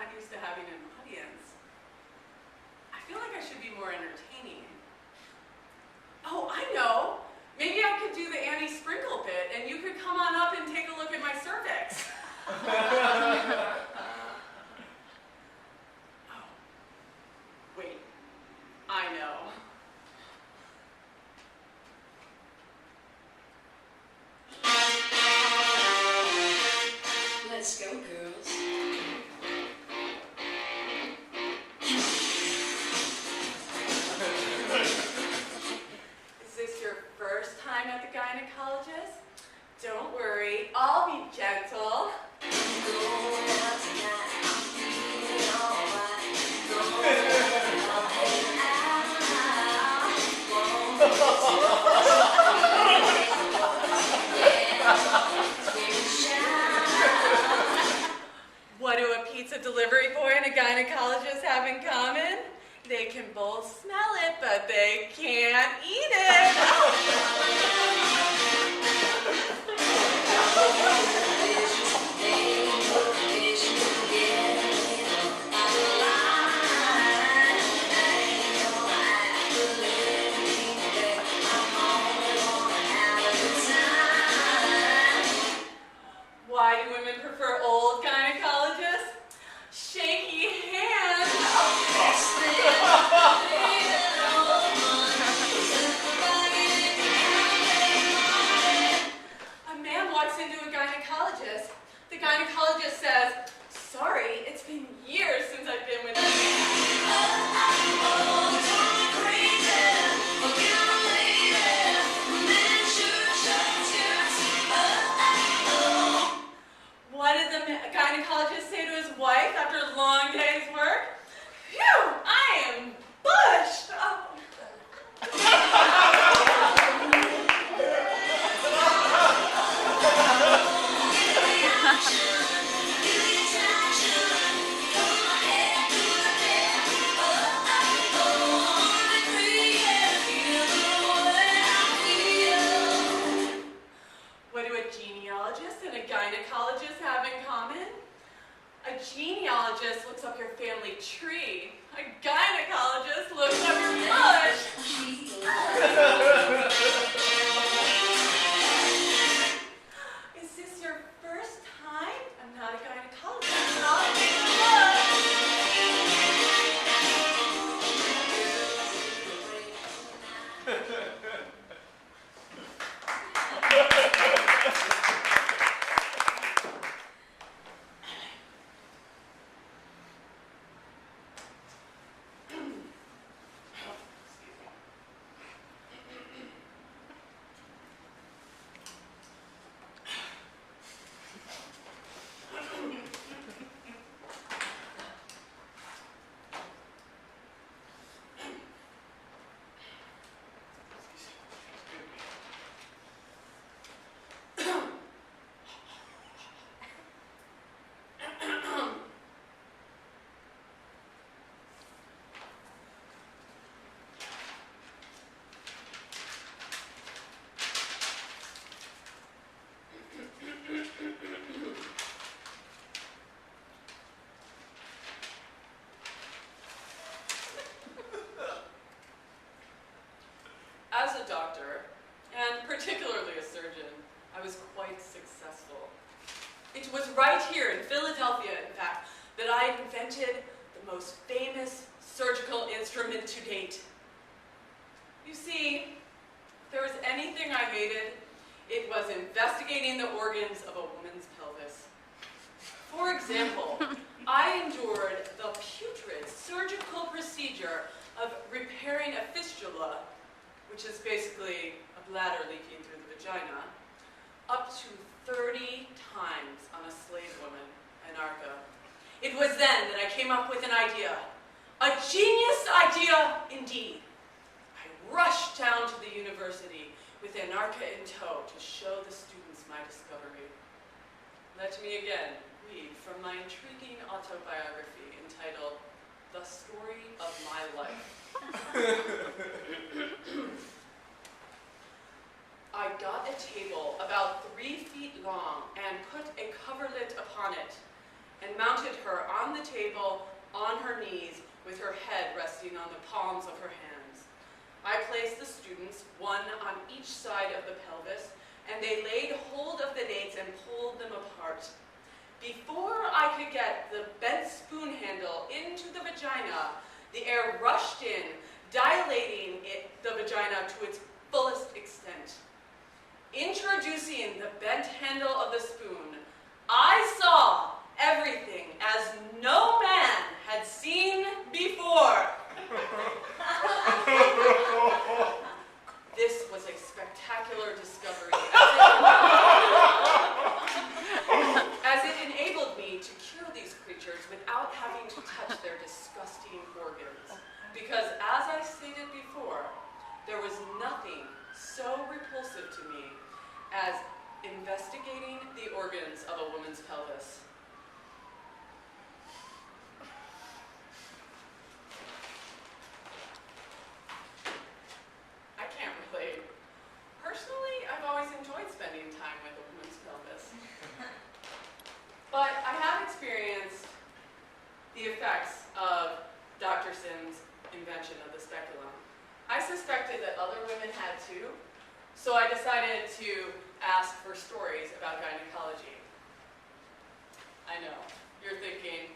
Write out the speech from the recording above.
not used to having an audience. I feel like I should be more entertaining. Oh, I know. Maybe I could do the Annie Sprinkle bit, and you could come on up and take a look at my cervix. Oh, wait. I know. Let's go, girls. Is this your first time at the gynecologist? Don't worry, I'll be gentle. What do a pizza delivery boy and a gynecologist have in common? They can both smell it, but they can't eat it. Why do women prefer old gynecologists? Shaky hands. A man walks into a gynecologist. The gynecologist says, "Sorry, it's been years since I've been with you." What did the gynecologist say to his wife after a long day's work? Phew, I am bushed. Oh. What do a genealogist and a gynecologist have in common? A genealogist looks up your family tree. A gynecologist looks up your bush. Is this your first time? I'm not a gynecologist. I'll take a As a doctor, and particularly a surgeon, I was quite successful. It was right here in Philadelphia, in fact, that I invented the most famous surgical instrument to date. You see, if there was anything I hated, it was investigating the organs of a woman's pelvis. For example, I endured the putrid surgical procedure of repairing a fistula, which is basically a bladder leaking through the vagina, up to 30 times on a slave woman, Anarcha. It was then that I came up with an idea. A genius idea indeed. I rushed down to the university with Anarcha in tow to show the students my discovery. Let me again read from my intriguing autobiography entitled The Story of My Life. I got a table about 3 feet long and put a coverlet upon it and mounted her on around the table on her knees with her head resting on the palms of her hands. I placed the students, one on each side of the pelvis, and they laid hold of the nates and pulled them apart. Before I could get the bent spoon handle into the vagina, the air rushed in, dilating the vagina to its fullest extent. Introducing the bent handle of the spoon, I saw everything as no man had seen before. This was a spectacular discovery, as it enabled me to cure these creatures without having to touch their disgusting organs. Because as I stated before, there was nothing so repulsive to me as investigating the organs of a woman's pelvis. I can't relate. Personally, I've always enjoyed spending time with a woman's pelvis. But I have experienced the effects of Dr. Sim's invention of the speculum. I suspected that other women had too, so I decided to ask for stories about gynecology. I know, you're thinking,